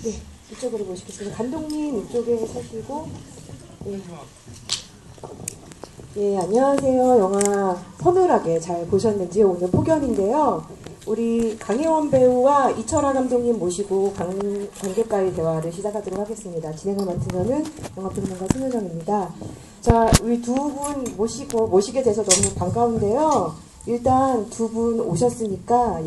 네, 이쪽으로 모시겠습니다. 감독님 이쪽에 서시고. 네. 예, 안녕하세요. 영화 서늘하게 잘 보셨는지 오늘 폭연인데요. 우리 강혜원 배우와 이철하 감독님 모시고 관객과의 대화를 시작하도록 하겠습니다. 진행을 맡은 저는 영화평론가 손효정입니다. 자, 우리 두 분 모시게 돼서 너무 반가운데요. 일단 두 분 오셨으니까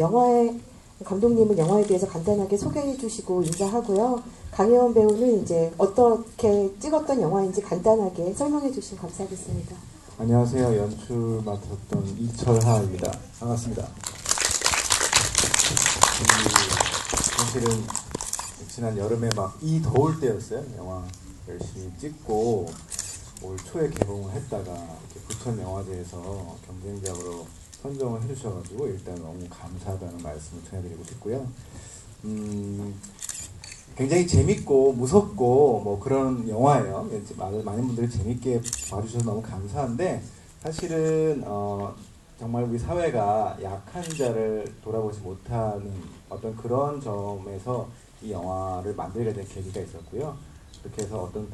감독님은 영화에 대해서 간단하게 소개해 주시고 인사하고요. 강혜원 배우는 이제 어떻게 찍었던 영화인지 간단하게 설명해 주시면 감사하겠습니다. 안녕하세요. 연출 맡았던 이철하입니다. 반갑습니다. 사실은 지난 여름에 막 이 더울 때였어요. 영화 열심히 찍고 올 초에 개봉을 했다가 이렇게 부천 영화제에서 경쟁작으로 선정을 해주셔가지고 일단 너무 감사하다는 말씀을 전해드리고 싶고요. 굉장히 재밌고 무섭고 뭐 그런 영화예요. 많은 분들이 재밌게 봐주셔서 너무 감사한데 사실은 정말 우리 사회가 약한 자를 돌아보지 못하는 어떤 그런 점에서 이 영화를 만들게 된 계기가 있었고요. 그렇게 해서 어떤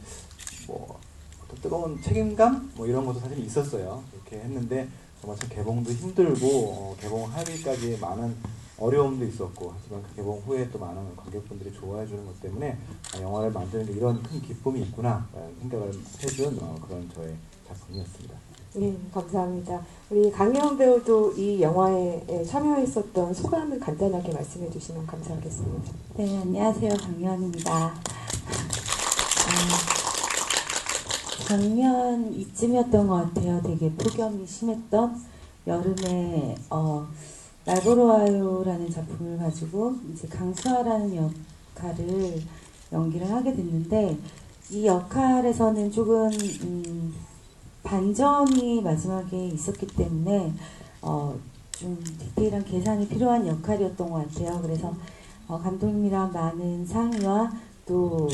뜨거운 책임감 뭐 이런 것도 사실 있었어요. 그렇게 했는데 정말 참 개봉도 힘들고 개봉하기까지 많은 어려움도 있었고, 하지만 그 개봉 후에 또 많은 관객분들이 좋아해 주는 것 때문에 영화를 만드는 데 이런 큰 기쁨이 있구나 라는 생각을 해준 그런 저의 작품이었습니다. 네, 감사합니다. 우리 강혜원 배우도 이 영화에 참여했었던 소감을 간단하게 말씀해 주시면 감사하겠습니다. 네, 안녕하세요. 강혜원입니다. 작년 이쯤이었던 것 같아요. 되게 폭염이 심했던 여름에 날 보러 와요라는 작품을 가지고 이제 강수아라는 역할을 연기를 하게 됐는데, 이 역할에서는 조금 반전이 마지막에 있었기 때문에 좀 디테일한 계산이 필요한 역할이었던 것 같아요. 그래서 감독님이랑 많은 상의와 또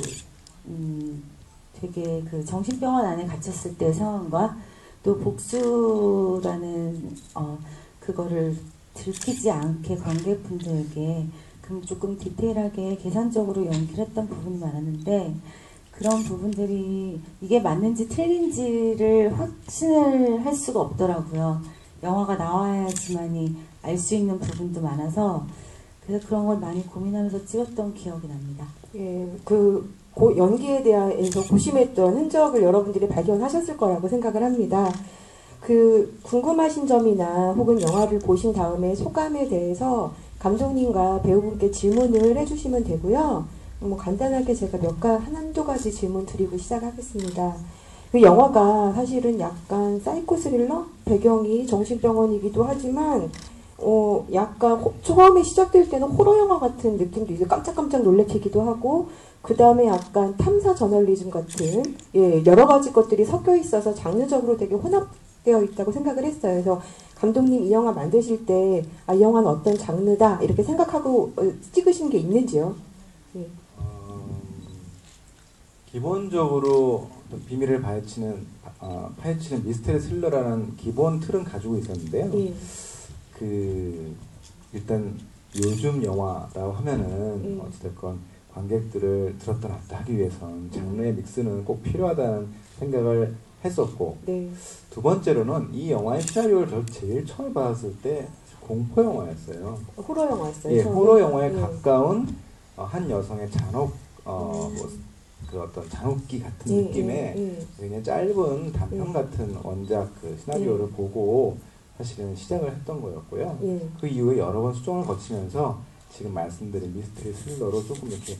되게 그 정신병원 안에 갇혔을 때 상황과 또 복수라는 그거를 들키지 않게 관객분들에게 조금 디테일하게 계산적으로 연기를 했던 부분이 많았는데, 그런 부분들이 이게 맞는지 틀린지를 확신을 할 수가 없더라고요. 영화가 나와야지만이 알 수 있는 부분도 많아서, 그래서 그런 걸 많이 고민하면서 찍었던 기억이 납니다. 예, 연기에 대해서 고심했던 흔적을 여러분들이 발견하셨을 거라고 생각을 합니다. 궁금하신 점이나 혹은 영화를 보신 다음에 소감에 대해서 감독님과 배우분께 질문을 해주시면 되고요. 간단하게 제가 한두 가지 질문 드리고 시작하겠습니다. 그 영화가 사실은 약간 사이코 스릴러? 배경이 정신병원이기도 하지만, 약간 처음에 시작될 때는 호러 영화 같은 느낌도 있어요. 깜짝깜짝 놀래키기도 하고, 그 다음에 약간 탐사 저널리즘 같은, 여러 가지 것들이 섞여 있어서 장르적으로 되게 혼합되어 있다고 생각을 했어요. 그래서 감독님 이 영화 만드실 때, 이 영화는 어떤 장르다, 이렇게 생각하고 찍으신 게 있는지요? 예. 기본적으로 비밀을 파헤치는 미스테리 스릴러라는 기본 틀은 가지고 있었는데요. 예. 일단 요즘 영화라고 하면은 어찌됐건 관객들을 들었다 놨다 하기 위해선 장르의 믹스는 꼭 필요하다는 생각을 했었고, 네. 두 번째로는 이 영화의 시나리오를 저 제일 처음 봤을 때 공포 영화였어요. 호러 영화였어요. 예, 처음에? 호러 영화에 예. 가까운 한 여성의 잔혹 그 어떤 잔혹기 같은 느낌의 그냥 짧은 단편 같은 원작 시나리오를 보고 사실은 시작을 했던 거였고요. 그 이후에 여러 번 수정을 거치면서 지금 말씀드린 미스터리 스릴러로 조금 이렇게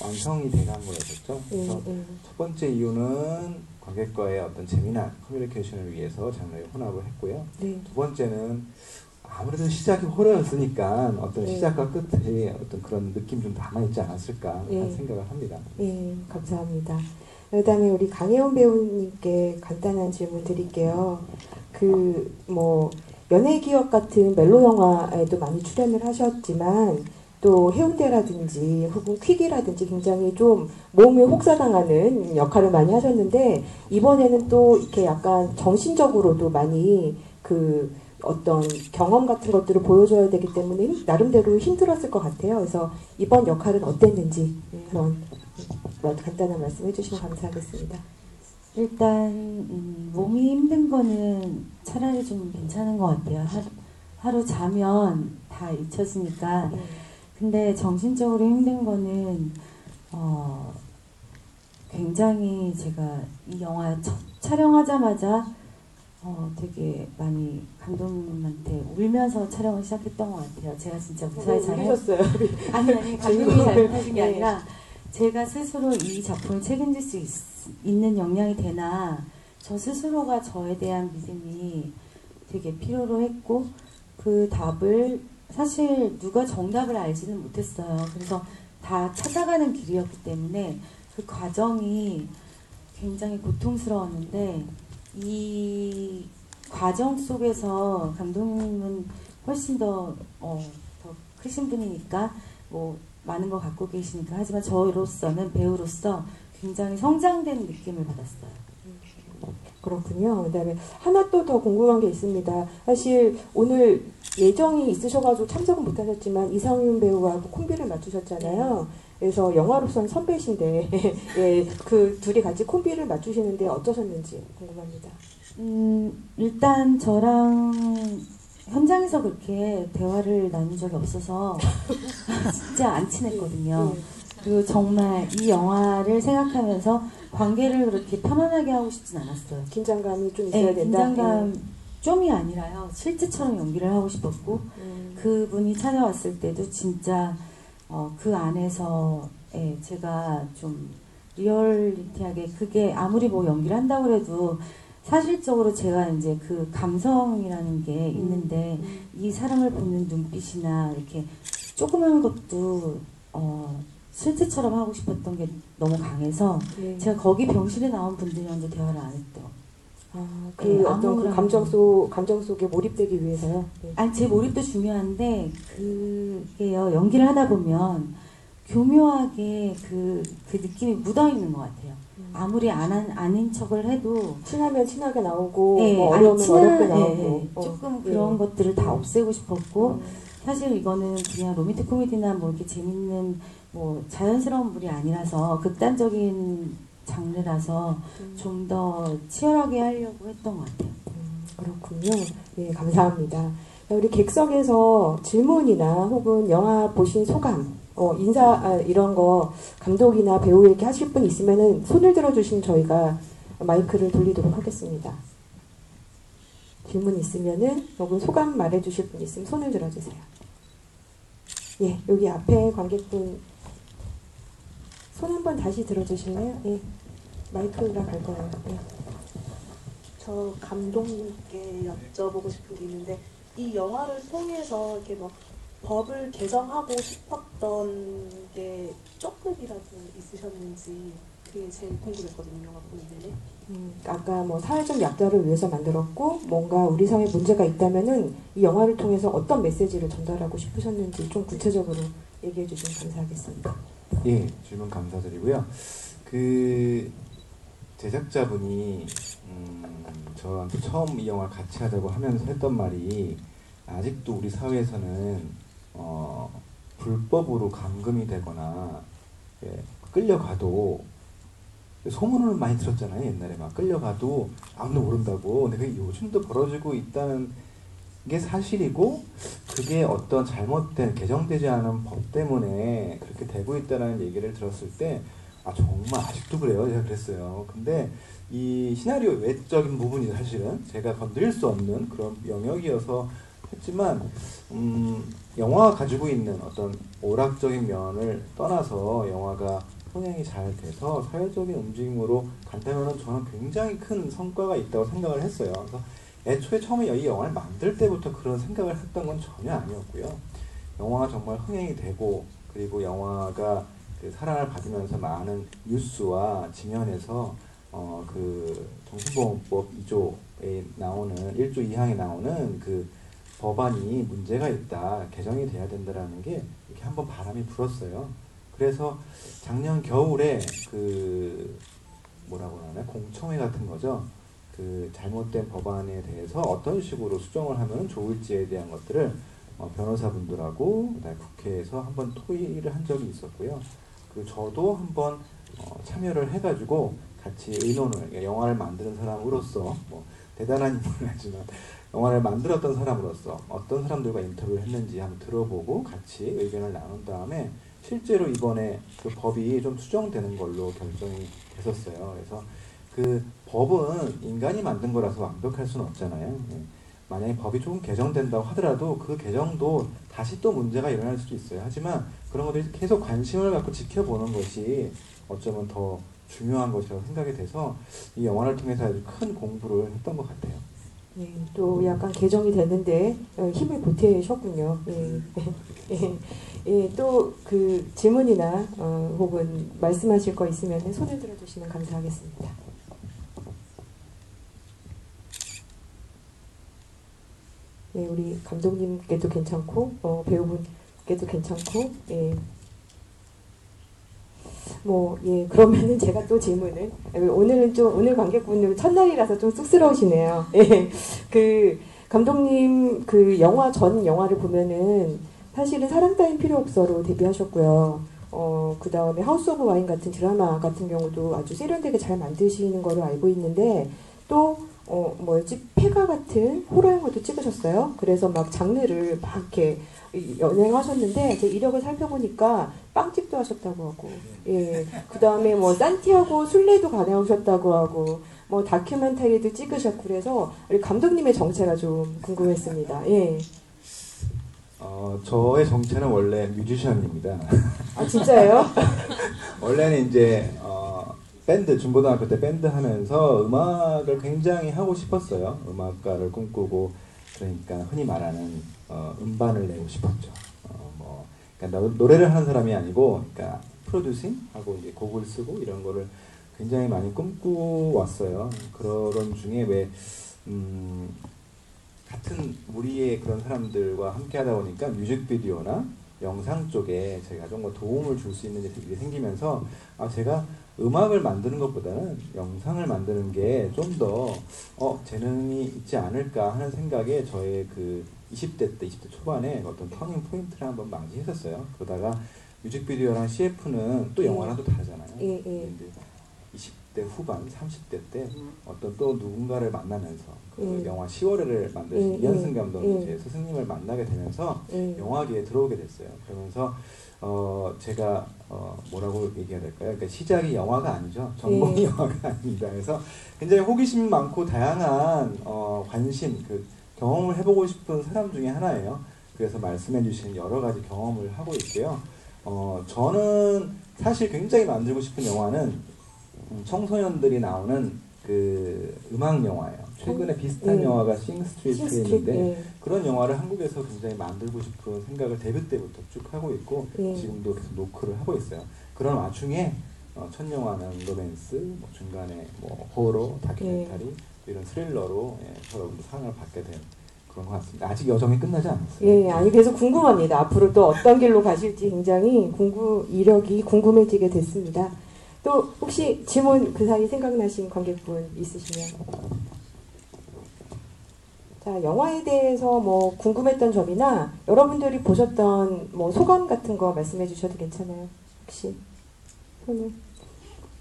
완성이 돼간 거였죠. 그래서 첫 번째 이유는 관객과의 어떤 재미난 커뮤니케이션을 위해서 장르에 혼합을 했고요. 두 번째는 아무래도 시작이 호러였으니까 어떤 시작과 끝에 어떤 그런 느낌 좀 담아있지 않았을까 하는 생각을 합니다. 예, 감사합니다. 그 다음에 우리 강혜원 배우님께 간단한 질문 드릴게요. 연예기억 같은 멜로 영화에도 많이 출연을 하셨지만, 또 해운대라든지 혹은 퀵이라든지 굉장히 좀 몸을 혹사당하는 역할을 많이 하셨는데, 이번에는 또 이렇게 약간 정신적으로도 많이 어떤 경험 같은 것들을 보여줘야 되기 때문에 나름대로 힘들었을 것 같아요. 그래서 이번 역할은 어땠는지 한번 간단한 말씀 해주시면 감사하겠습니다. 일단 몸이 힘든 거는 차라리 좀 괜찮은 것 같아요. 하루 자면 다 잊혀지니까. 근데 정신적으로 힘든 거는 굉장히 제가 이 영화 첫 촬영하자마자 되게 많이 감독님한테 울면서 촬영을 시작했던 것 같아요. 제가 진짜 무사히 잘 울으셨어요. 아니 감독님이 잘못하신 게 아니라 제가 스스로 이 작품을 책임질 수 있는 역량이 되나 저 스스로가 저에 대한 믿음이 되게 필요로 했고 그 답을 사실 누가 정답을 알지는 못했어요. 그래서 다 찾아가는 길이었기 때문에 그 과정이 굉장히 고통스러웠는데 이 과정 속에서 감독님은 훨씬 더 크신 분이니까 뭐 많은 거 갖고 계시니까 하지만 저로서는 배우로서 굉장히 성장된 느낌을 받았어요. 그렇군요. 그다음에 하나 또 더 궁금한 게 있습니다. 사실 오늘 예정이 있으셔가지고 참석은 못하셨지만 이상윤 배우하고 콤비를 맞추셨잖아요. 그래서 영화로서는 선배신데 예, 그 둘이 같이 콤비를 맞추시는데 어떠셨는지 궁금합니다. 일단 저랑 현장에서 그렇게 대화를 나눈 적이 없어서 진짜 안 친했거든요. 그리고 정말 이 영화를 생각하면서 관계를 그렇게 편안하게 하고 싶진 않았어요. 긴장감이 좀 있어야 된다. 긴장감 좀이 아니라요. 실제처럼 연기를 하고 싶었고 그분이 찾아왔을 때도 진짜 그 안에서 제가 좀 리얼리티하게 그게 아무리 뭐 연기를 한다고 해도 사실적으로 제가 이제 그 감성이라는 게 있는데 이 사람을 보는 눈빛이나 이렇게 조그만 것도 실제처럼 하고 싶었던 게 너무 강해서 제가 거기 병실에 나온 분들이랑도 대화를 안 했대요. 그 어떤 그 감정 속에 몰입되기 위해서요? 네. 아니 제 몰입도 중요한데 그게요 연기를 하다 보면 교묘하게 그 느낌이 묻어 있는 것 같아요. 아무리 아닌 척을 해도 친하면 친하게 나오고 네, 뭐 어려우면 어렵게 나오고 조금 그런 것들을 다 없애고 싶었고 사실 이거는 그냥 로맨틱 코미디나 뭐 이렇게 재밌는 뭐 자연스러운 물이 아니라서 극단적인 장르라서 좀 더 치열하게 하려고 했던 것 같아요. 그렇군요. 예, 감사합니다. 우리 객석에서 질문이나 혹은 영화 보신 소감, 이런 거 감독이나 배우에게 하실 분 있으면은 손을 들어주시면 저희가 마이크를 돌리도록 하겠습니다. 질문 있으면은 혹은 소감 말해주실 분 있으면 손을 들어주세요. 예, 여기 앞에 관객분 손 한번 다시 들어주실래요? 예, 마이크가 갈 거예요. 예. 저 감독님께 여쭤보고 싶은 게 있는데 이 영화를 통해서 이렇게 뭐 법을 개정하고 싶었던 게 조금이라도 있으셨는지 그게 제일 궁금했거든요. 영화 보는 내내. 아까 뭐 사회적 약자를 위해서 만들었고 뭔가 우리 사회에 문제가 있다면은 이 영화를 통해서 어떤 메시지를 전달하고 싶으셨는지 좀 구체적으로 얘기해 주시면 감사하겠습니다. 예, 질문 감사드리고요. 그 제작자분이 저한테 처음 이 영화 같이 하자고 하면서 했던 말이 아직도 우리 사회에서는 불법으로 감금이 되거나 끌려가도 소문을 많이 들었잖아요. 옛날에 막 끌려가도 아무도 모른다고. 근데 그게 요즘도 벌어지고 있다는 게 사실이고 그게 어떤 잘못된 개정되지 않은 법 때문에 그렇게 되고 있다는 얘기를 들었을 때 정말 아직도 그래요. 제가 그랬어요. 근데 이 시나리오 외적인 부분이 사실은 제가 건드릴 수 없는 그런 영역이어서 했지만 영화가 가지고 있는 어떤 오락적인 면을 떠나서 영화가 흥행이 잘 돼서 사회적인 움직임으로 간다면 저는 굉장히 큰 성과가 있다고 생각을 했어요. 그래서 애초에 처음에 이 영화를 만들 때부터 그런 생각을 했던 건 전혀 아니었고요. 영화가 정말 흥행이 되고 그리고 영화가 그 사랑을 받으면서 많은 뉴스와 지면에서 그 정신보건법 2조에 나오는 1조 2항에 나오는 그 법안이 문제가 있다, 개정이 돼야 된다라는 게 이렇게 한번 바람이 불었어요. 그래서 작년 겨울에 그 뭐라고 하나 공청회 같은 거죠. 그 잘못된 법안에 대해서 어떤 식으로 수정을 하면 좋을지에 대한 것들을 변호사분들하고 그다음에 국회에서 한번 토의를 한 적이 있었고요. 그 저도 한번 참여를 해가지고 같이 의논을, 그러니까 영화를 만드는 사람으로서 뭐 대단한 인물은 아니지만 영화를 만들었던 사람으로서 어떤 사람들과 인터뷰를 했는지 한번 들어보고 같이 의견을 나눈 다음에 실제로 이번에 그 법이 좀 수정되는 걸로 결정이 됐었어요. 그래서 그 법은 인간이 만든 거라서 완벽할 수는 없잖아요. 만약에 법이 조금 개정된다고 하더라도 그 개정도 다시 또 문제가 일어날 수도 있어요. 하지만 그런 것들이 계속 관심을 갖고 지켜보는 것이 어쩌면 더 중요한 것이라고 생각이 돼서 이 영화를 통해서 아주 큰 공부를 했던 것 같아요. 네, 또 약간 개정이 됐는데 힘을 보태셨군요. 또 그 질문이나 혹은 말씀하실 거 있으면 손을 들어주시면 감사하겠습니다. 네, 우리 감독님께도 괜찮고 배우분께도 괜찮고 그러면은 제가 또 질문을 오늘 관객분은 첫날이라서 좀 쑥스러우시네요. 그 감독님 그 전 영화를 보면은 사실은 사랑 따윈 필요 없어로 데뷔하셨고요. 그 다음에 하우스 오브 와인 같은 드라마 같은 경우도 아주 세련되게 잘 만드시는 거로 알고 있는데 또 페가 같은 호러 영화도 찍으셨어요. 그래서 막 장르를 막 이렇게 연행하셨는데 제 이력을 살펴보니까 빵집도 하셨다고 하고, 그 다음에 산티아고 순례도 다녀오셨다고 하고, 다큐멘터리도 찍으셨고 그래서 우리 감독님의 정체가 좀 궁금했습니다. 저의 정체는 원래 뮤지션입니다. 아 진짜예요? 원래는 이제 밴드, 중고등학교 때 밴드 하면서 음악을 굉장히 하고 싶었어요. 음악가를 꿈꾸고, 그러니까 흔히 말하는 음반을 내고 싶었죠. 그러니까 노래를 하는 사람이 아니고, 그러니까 프로듀싱 하고 이제 곡을 쓰고 이런 거를 굉장히 많이 꿈꾸왔어요. 그런 중에 같은 무리의 그런 사람들과 함께 하다 보니까 뮤직비디오나 영상 쪽에 제가 좀 더 도움을 줄 수 있는 일이 생기면서 제가 음악을 만드는 것보다는 영상을 만드는 게 좀 더 재능이 있지 않을까 하는 생각에 저의 그 20대 초반에 어떤 터닝 포인트를 한번 맞이했었어요. 그러다가 뮤직비디오랑 CF는 또 영화랑 또 다르잖아요. 20대 후반, 30대 때 어떤 또 누군가를 만나면서 그 영화 10월을 만드신 이현승 감독님 제 스승님을 만나게 되면서 영화계에 들어오게 됐어요. 그러면서 제가 뭐라고 얘기해야 될까요? 그러니까 시작이 영화가 아니죠. 전공이 영화가 아닙니다. 그래서 굉장히 호기심 많고 다양한 관심, 그 경험을 해보고 싶은 사람 중에 하나예요. 그래서 말씀해주신 여러 가지 경험을 하고 있고요. 저는 사실 굉장히 만들고 싶은 영화는 청소년들이 나오는 그 음악 영화예요. 최근에 비슷한 영화가 싱스트리트에 있는데 그런 영화를 한국에서 굉장히 만들고 싶은 생각을 데뷔 때부터 쭉 하고 있고 지금도 계속 노크를 하고 있어요. 그런 와중에 첫 영화는 로맨스, 중간에 호러, 다큐멘터리 이런 스릴러로 여러분들 상을 받게 된 그런 것 같습니다. 아직 여정이 끝나지 않았어요. 아니 그래서 궁금합니다. 앞으로 또 어떤 길로 가실지 굉장히 이력이 궁금해지게 됐습니다. 또 혹시 질문 그 사이 생각나신 관객분 있으시면? 자, 영화에 대해서 궁금했던 점이나 여러분들이 보셨던 소감 같은 거 말씀해 주셔도 괜찮아요. 혹시 손을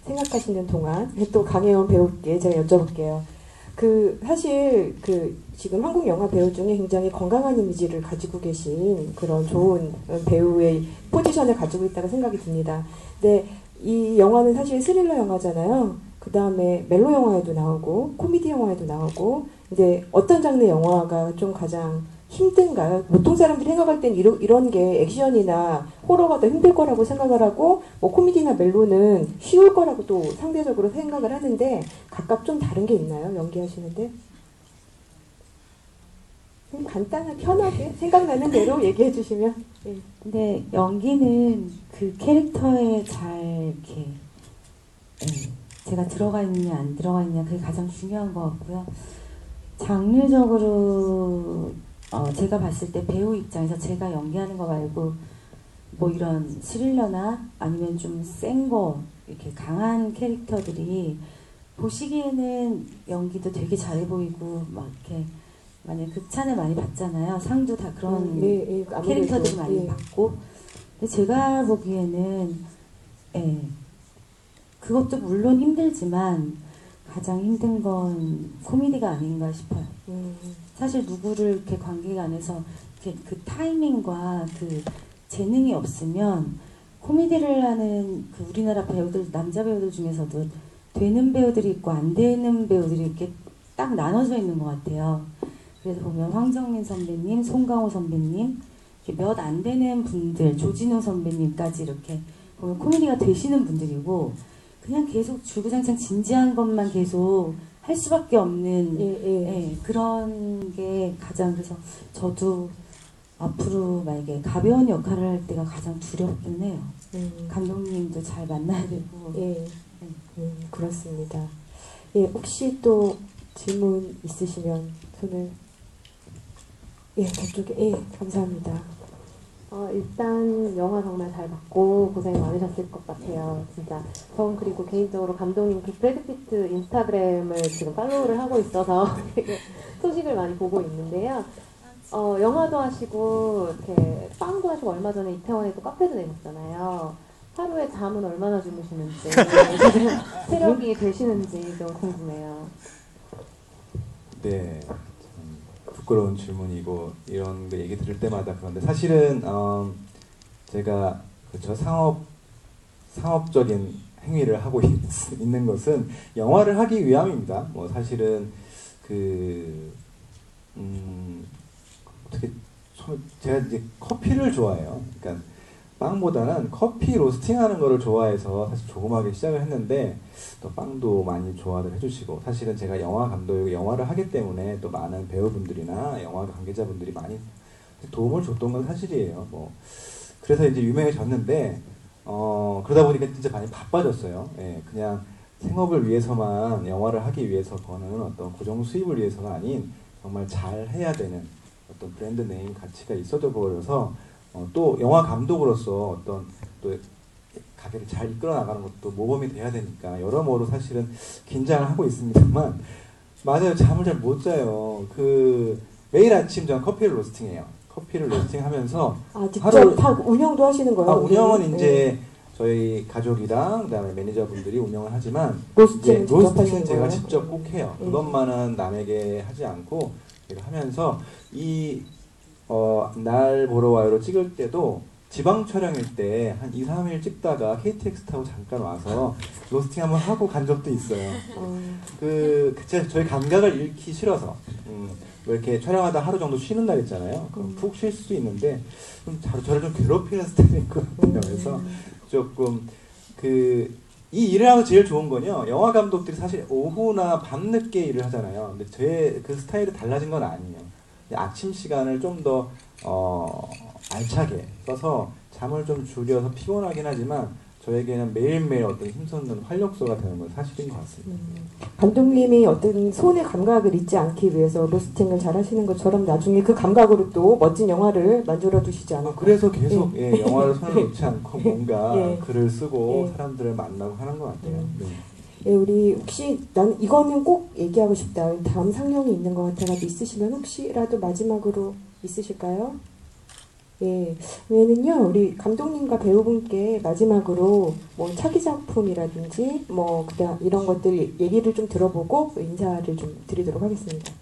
생각하시는 동안 또 강혜원 배우께 제가 여쭤볼게요. 사실 지금 한국 영화 배우 중에 굉장히 건강한 이미지를 가지고 계신 그런 좋은 배우의 포지션을 가지고 있다고 생각이 듭니다. 근데 이 영화는 사실 스릴러 영화잖아요. 그 다음에 멜로 영화에도 나오고 코미디 영화에도 나오고 이제 어떤 장르 영화가 좀 가장 힘든가요? 보통 사람들이 생각할 땐 이런 게 액션이나 호러가 더 힘들 거라고 생각을 하고 코미디나 멜로는 쉬울 거라고 또 상대적으로 생각을 하는데 각각 좀 다른 게 있나요? 연기하시는데? 간단하게 편하게 생각나는 대로 얘기해 주시면. 근데 연기는 그 캐릭터에 잘 이렇게 제가 들어가 있느냐 안 들어가 있느냐 그게 가장 중요한 것 같고요. 장르적으로 제가 봤을 때 배우 입장에서 제가 연기하는 거 말고 이런 스릴러나 아니면 좀 센 거 이렇게 강한 캐릭터들이 보시기에는 연기도 되게 잘해 보이고 막 이렇게 만약 극찬을 많이 받잖아요. 상도 다 그런 예, 아무래도, 캐릭터들이 많이 예. 받고. 근데 제가 보기에는 예, 그것도 물론 힘들지만 가장 힘든 건 코미디가 아닌가 싶어요. 사실 누구를 이렇게 관계가 안에서 이렇게 그 타이밍과 그 재능이 없으면 코미디를 하는 그 우리나라 배우들, 남자 배우들 중에서도 되는 배우들이 있고 안 되는 배우들이 이렇게 딱 나눠져 있는 것 같아요. 그래서 보면 황정민 선배님, 송강호 선배님, 몇 안 되는 분들, 조진웅 선배님까지 이렇게 보면 코미디가 되시는 분들이고 그냥 계속 주구장창 진지한 것만 계속 할 수밖에 없는 예, 그런 게 가장 그래서 저도 앞으로 만약에 가벼운 역할을 할 때가 가장 두렵긴 해요. 감독님도 잘 만나야 되고. 예, 그렇습니다. 예, 혹시 또 질문 있으시면 손을. 예, 저쪽에. 예, 감사합니다. 일단 영화 정말 잘 봤고 고생 많으셨을 것 같아요. 진짜. 전 그리고 개인적으로 감독님 그 브래드 피트 인스타그램을 지금 팔로우를 하고 있어서 되게 소식을 많이 보고 있는데요. 영화도 하시고 이렇게 빵도 하시고 얼마 전에 이태원에 또 카페도 내셨잖아요. 하루에 잠은 얼마나 주무시는지 지금 체력이 되시는지 좀 궁금해요. 네, 참 부끄러운 질문이고 이런 거 얘기 들을 때마다 그런데 사실은 제가 그쵸 상업적인 행위를 하고 있는 것은 영화를 하기 위함입니다. 뭐 사실은 어떻게 제가 이제 커피를 좋아해요. 그러니까 빵보다는 커피 로스팅하는 거를 좋아해서 사실 조그맣게 시작을 했는데 또 빵도 많이 좋아들 해주시고 사실은 제가 영화 감독이고 영화를 하기 때문에 또 많은 배우분들이나 영화 관계자분들이 많이 도움을 줬던 건 사실이에요. 뭐 그래서 이제 유명해졌는데 그러다 보니까 진짜 많이 바빠졌어요. 예, 그냥 생업을 위해서만 영화를 하기 위해서 버는 어떤 고정 수입을 위해서가 아닌 정말 잘 해야 되는 어떤 브랜드 네임 가치가 있어져 버려서 또 영화 감독으로서 어떤 또 가게를 잘 이끌어 나가는 것도 모범이 돼야 되니까 여러모로 사실은 긴장을 하고 있습니다만 맞아요. 잠을 잘 못 자요. 매일 아침 저는 커피를 로스팅해요. 커피를 로스팅하면서 직접 다 운영도 하시는 거예요? 운영은 이제 저희 가족이랑 그다음에 매니저분들이 운영을 하지만 로스팅은 제가 직접 꼭 해요. 그것만은 남에게 하지 않고 제가 하면서 날 보러 와요로 찍을 때도 지방 촬영일 때 한 2, 3일 찍다가 KTX 타고 잠깐 와서 로스팅 한번 하고 간 적도 있어요. 저희 감각을 잃기 싫어서 왜 이렇게 촬영하다 하루 정도 쉬는 날 있잖아요. 푹 쉴 수도 있는데 저를 좀 괴롭히는 스타일이 있거든요. 그래서 조금 이 일을 하고 제일 좋은 건요. 영화 감독들이 사실 오후나 밤늦게 일을 하잖아요. 근데 제 그 스타일이 달라진 건 아니에요. 아침 시간을 좀 더 알차게 써서 잠을 좀 줄여서 피곤하긴 하지만 저에게는 매일매일 어떤 힘솟는 활력소가 되는 건 사실인 것 같습니다. 감독님이 어떤 손의 감각을 잊지 않기 위해서 로스팅을 잘 하시는 것처럼 나중에 그 감각으로 또 멋진 영화를 만들어 두시지 않을까. 그래서 계속 영화를 손을 놓지 않고 뭔가 글을 쓰고 사람들을 만나고 하는 것 같아요. 예, 우리 혹시 난 이거는 꼭 얘기하고 싶다. 다음 상영이 있는 것 같아가지고 있으시면 혹시라도 마지막으로 있으실까요? 예, 왜냐면요 우리 감독님과 배우분께 마지막으로 뭐 차기 작품이라든지 뭐 그다음 이런 것들 얘기를 좀 들어보고 인사를 좀 드리도록 하겠습니다.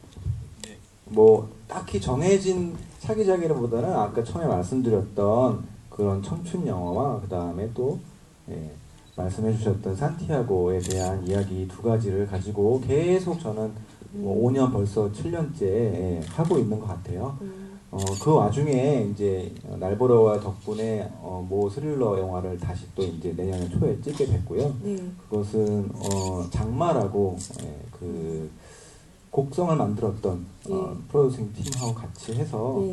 뭐 딱히 정해진 차기작이라보다는 아까 처음에 말씀드렸던 그런 청춘 영화와 그 다음에 또 말씀해 주셨던 산티아고에 대한 이야기 두 가지를 가지고 계속 저는 뭐 5년 벌써 7년째 하고 있는 것 같아요. 그 와중에 이제 날 보러 와 덕분에 모 스릴러 영화를 다시 또 이제 내년 초에 찍게 됐고요. 그것은 장마라고 그 곡성을 만들었던 프로듀싱 팀하고 같이 해서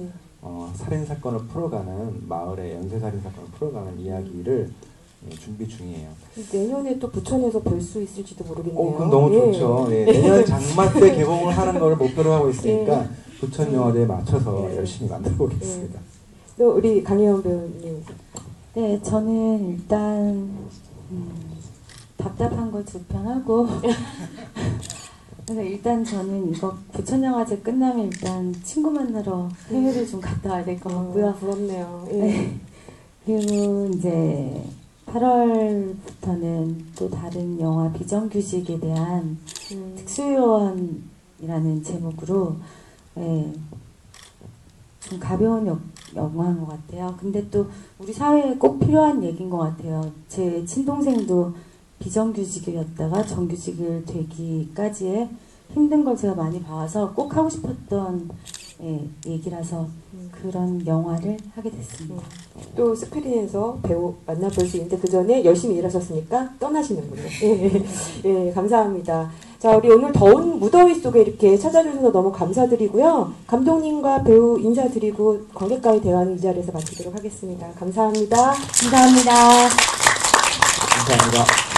살인 사건을 풀어가는 마을의 연쇄 살인 사건을 풀어가는 이야기를 준비 중이에요. 내년에 또 부천에서 볼 수 있을지도 모르겠네요. 그럼 너무 좋죠. 내년 장마 때 개봉을 하는 걸 목표로 하고 있으니까 부천 영화제에 맞춰서 열심히 만들고 오겠습니다. 또 우리 강혜원 배우님. 네, 저는 일단 답답한 거 두 편 하고 그래서 일단 저는 이거 부천영화제 끝나면 일단 친구 만나러 해외를 좀 갔다 와야 될 것 같고요. 부럽네요. 예. 네. 그리고 이제 8월부터는 또 다른 영화 비정규직에 대한 특수요원이라는 제목으로 예, 좀 가벼운 영화인 것 같아요. 근데 또 우리 사회에 꼭 필요한 얘기인 것 같아요. 제 친동생도 비정규직이었다가 정규직을 되기까지의 힘든 걸 제가 많이 봐서 꼭 하고 싶었던 얘기라서 그런 영화를 하게 됐습니다. 또 스크린에서 배우 만나볼 수 있는데 그 전에 열심히 일하셨으니까 떠나시는군요. 예, 예, 감사합니다. 자, 우리 오늘 더운 무더위 속에 이렇게 찾아주셔서 너무 감사드리고요. 감독님과 배우 인사드리고 관객과의 대화는 이 자리에서 마치도록 하겠습니다. 감사합니다. 감사합니다. 감사합니다.